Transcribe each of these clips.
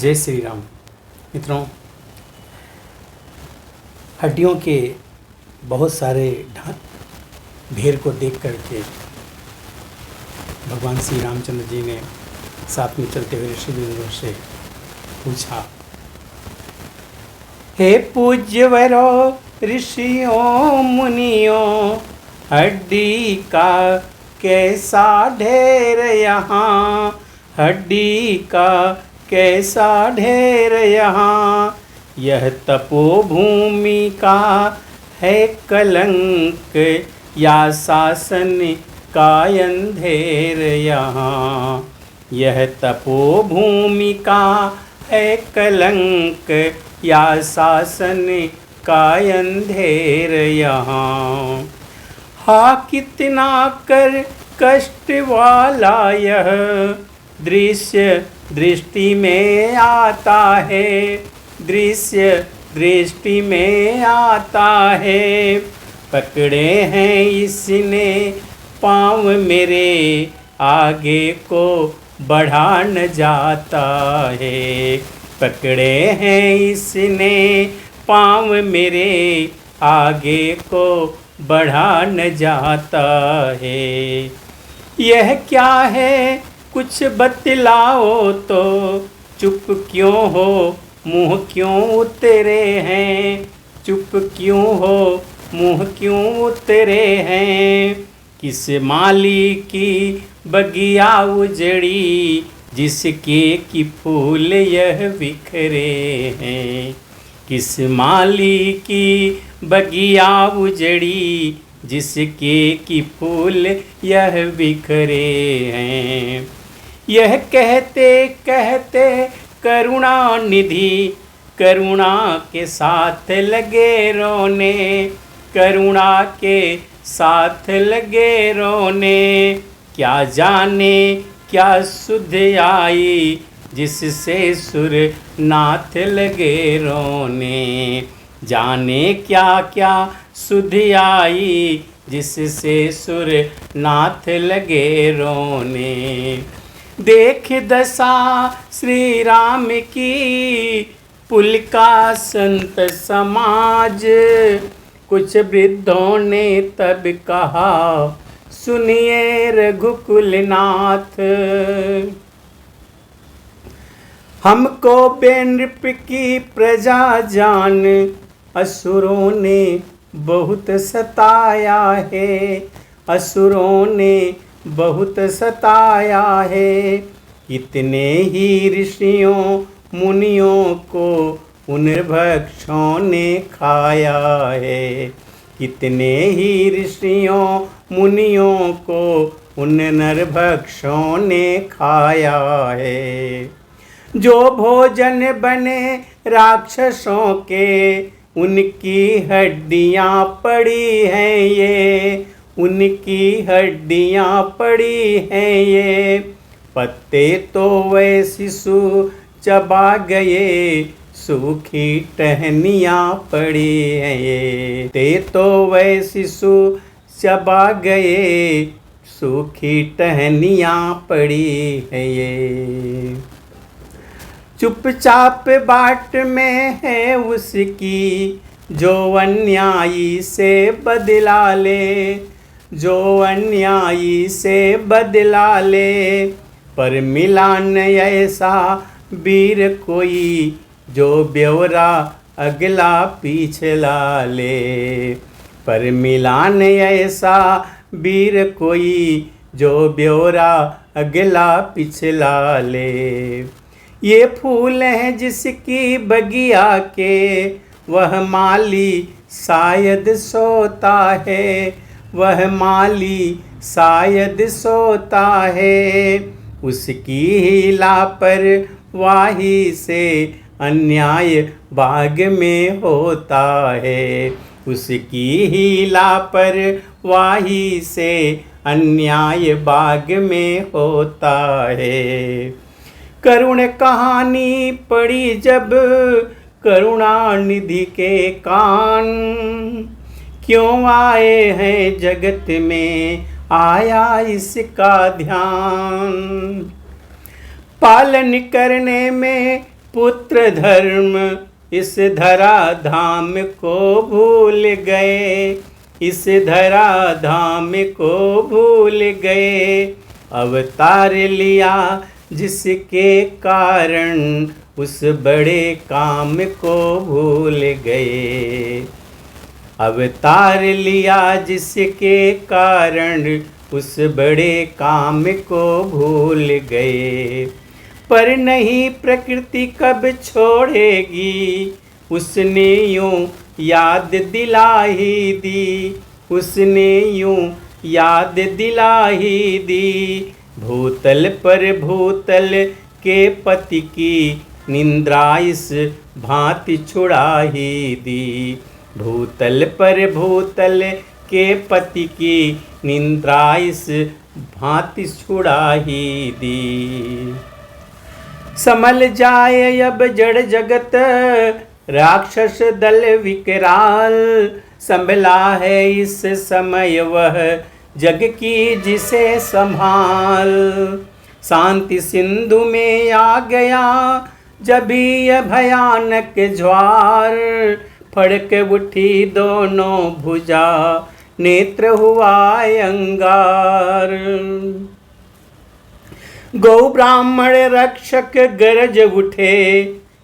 जय श्री राम। मित्रों, हड्डियों के बहुत सारे ढेर को देख करके भगवान श्री रामचंद्र जी ने साथ में चलते हुए ऋषिवृंदों से पूछा, हे पूज्यवरो ऋषियों मुनियों, हड्डी का कैसा ढेर यहाँ, हड्डी का कैसा ढेर यहाँ, यह तपोभूमि का है कलंक या शासन का अंधेर यहाँ, यह तपोभूमि का है कलंक या शासन का अंधेर यहाँ। हा कितना कर कष्ट वाला यह दृश्य दृष्टि में आता है, दृश्य दृष्टि में आता है। पकड़े हैं इसने पाँव मेरे, आगे को बढ़ा न जाता है। पकड़े हैं इसने पाँव मेरे, आगे को बढ़ा न जाता है। यह क्या है कुछ बतलाओ तो, चुप क्यों हो मुँह क्यों उतरे हैं, चुप क्यों हो मुँह क्यों उतरे हैं। किस माली की बगिया उजड़ी, जिसके कि फूल यह बिखरे हैं। किस माली की बगिया उजड़ी, जिसके कि फूल यह बिखरे हैं। यह कहते कहते करुणा निधि, करुणा के साथ लगे रोने, करुणा के साथ लगे रोने। क्या जाने क्या सुध आई, जिससे सुर नाथ लगे रोने। जाने क्या क्या सुध आई, जिससे सुर नाथ लगे रोने। देख दशा श्री राम की, पुलका संत समाज। कुछ वृद्धों ने तब कहा, सुनिए रघुकुलनाथ। हमको बेनृप की प्रजा जान, असुरों ने बहुत सताया है, असुरों ने बहुत सताया है। कितने ही ऋषियों मुनियों को उन भक्षों ने खाया है, कितने ही ऋषियों मुनियों को उन नरभक्षों ने खाया है। जो भोजन बने राक्षसों के, उनकी हड्डियाँ पड़ी हैं ये, उनकी हड्डियाँ पड़ी हैं ये। पत्ते तो वे शिशु चबा गए, सूखी टहनियाँ पड़ी हैं ये। ते तो वे शिशु चबा गए, सूखी टहनियाँ पड़ी हैं ये। चुपचाप बाट में है उसकी, जो अन्यायी से बदला ले, जो अन्यायी से बदला ले। पर मिला न ऐसा वीर कोई, जो ब्यौरा अगला पिछला ले। पर मिला न ऐसा वीर कोई, जो ब्यौरा अगला पिछला ले। ये फूल हैं जिसकी बगिया के, वह माली शायद सोता है, वह माली शायद सोता है। उसकी ही लापरवाही से अन्याय बाग में होता है, उसकी ही लापरवाही से अन्याय बाग में होता है। करुण कहानी पड़ी जब करुणानिधि के कान, क्यों आए हैं जगत में आया इसका ध्यान। पालन करने में पुत्र धर्म इस धरा धाम को भूल गए, इस धरा धाम को भूल गए। अवतार लिया जिसके कारण उस बड़े काम को भूल गए। अवतार लिया जिसके कारण उस बड़े काम को भूल गए। पर नहीं प्रकृति कब छोड़ेगी, उसने यूं याद दिला ही दी, उसने यूं याद दिला ही दी। भूतल पर भूतल के पति की निंद्रा इस भांति छुड़ा ही दी। भूतल पर भूतल के पति की निंद्रा इस भांति छुड़ा ही दी। समल जाए अब जड़ जगत राक्षस दल विकराल, संभला है इस समय वह जग की जिसे संभाल। शांति सिंधु में आ गया जब यह भयानक ज्वार, फड़क उठी दोनों भुजा नेत्र हुआ अंगार। गौ ब्राह्मण रक्षक गरज उठे,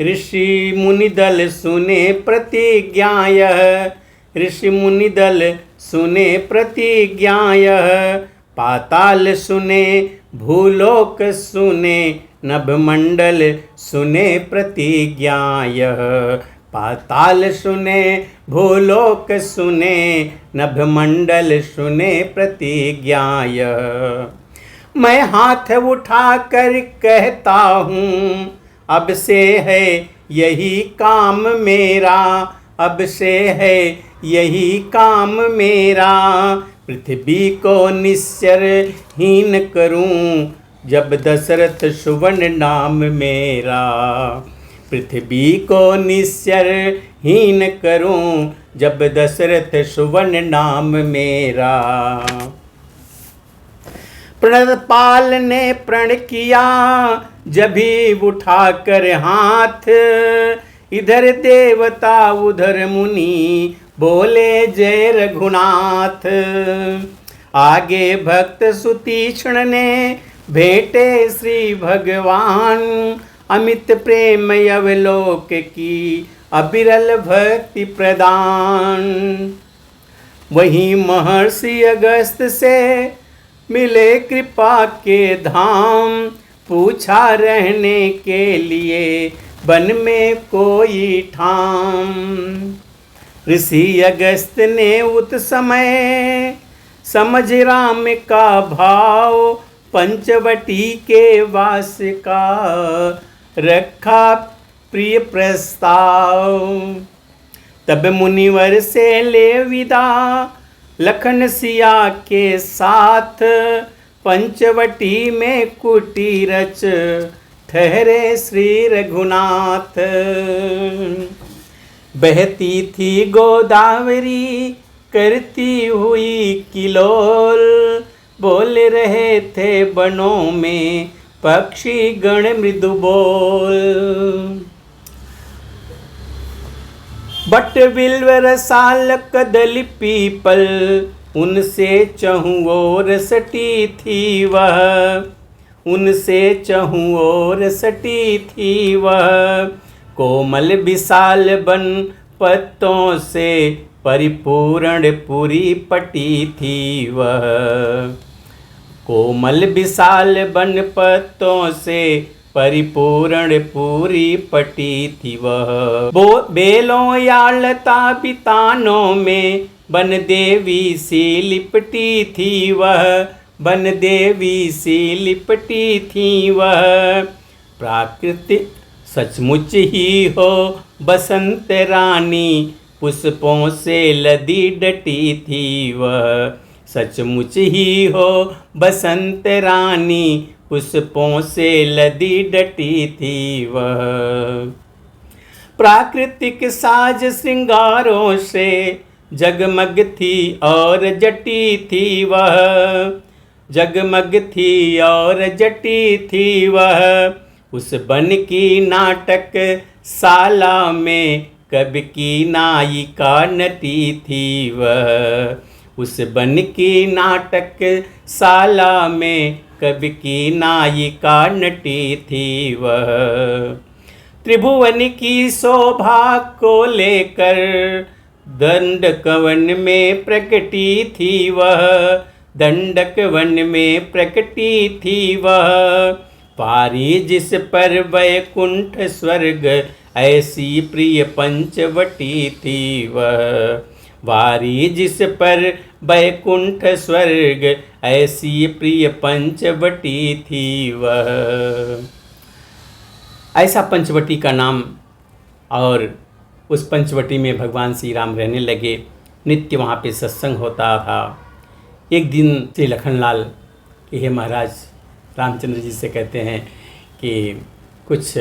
ऋषि मुनि दल सुने प्रतिज्ञा यह, ऋषि मुनि दल सुने प्रतिज्ञा यह। पाताल सुने भूलोक सुने नभमंडल सुने प्रतिज्ञा यह। पाताल सुने भूलोक सुने नभमंडल सुने प्रतिज्ञा यह। मैं हाथ उठा कर कहता हूँ अब से है यही काम मेरा, अब से है यही काम मेरा। पृथ्वी को निस्सर हीन करूं जब दशरथ सुवर्ण नाम मेरा। पृथ्वी को निस्सर हीन करूं जब दशरथ सुवर्ण नाम मेरा। प्रणपाल ने प्रण किया जभी उठाकर हाथ, इधर देवता उधर मुनि बोले जय रघुनाथ। आगे भक्त सुतीक्ष्ण ने भेंटे श्री भगवान, अमित प्रेम अवलोक की अविरल भक्ति प्रदान। वहीं महर्षि अगस्त से मिले कृपा के धाम, पूछा रहने के लिए वन में कोई ठाम। ऋषि अगस्त ने उत समय समझ राम का भाव, पंचवटी के वास का रखा प्रिय प्रस्ताव। तब मुनिवर से ले विदा लखन सिया के साथ, पंचवटी में कुटी रच ठहरे श्री रघुनाथ। बहती थी गोदावरी करती हुई किलोल, बोल रहे थे बनों में पक्षी गण मृदु बोल। But Bilva Rasal Kadali people, उनसे चहुं ओर सटी थी वह, उनसे चहुं ओर सटी थी वह। कोमल विशाल बन पत्तों से परिपूर्ण पूरी पटी थी वह। कोमल विशाल बन पत्तों से परिपूर्ण पूरी पटी थी वह। बेलों या लता बितानों में बन देवी सी लिपटी थी वह, बन देवी सी लिपटी थी वह। प्राकृतिक सचमुच ही हो बसंत रानी, पुष्पों से लदी डटी थी वह। सचमुच ही हो बसंत रानी, पुष्पों से लदी डटी थी वह। प्राकृतिक साज श्रृंगारों से जगमग थी और जटी थी वह, जगमग थी और जटी थी वह। उस बन की नाटक शाला में कब की नायिका नटी थी वह। उस बन की नाटक शाला में कब की नायिका नटी थी वह। त्रिभुवन की शोभा को लेकर दंडक वन में प्रकटी थी वह। दंडक वन में प्रकटी थी वह। पारी जिस पर वैकुंठ स्वर्ग ऐसी प्रिय पंचवटी थी वह। वारी जिस पर वैकुंठ स्वर्ग ऐसी प्रिय पंचवटी थी वह। ऐसा पंचवटी का नाम, और उस पंचवटी में भगवान श्री राम रहने लगे। नित्य वहाँ पे सत्संग होता था। एक दिन श्री लखनलाल कि हे महाराज, रामचंद्र जी से कहते हैं कि कुछ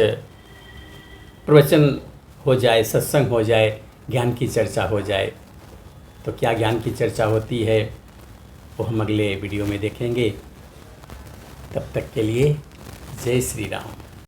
प्रवचन हो जाए, सत्संग हो जाए, ज्ञान की चर्चा हो जाए। तो क्या ज्ञान की चर्चा होती है वो हम अगले वीडियो में देखेंगे। तब तक के लिए जय श्री राम।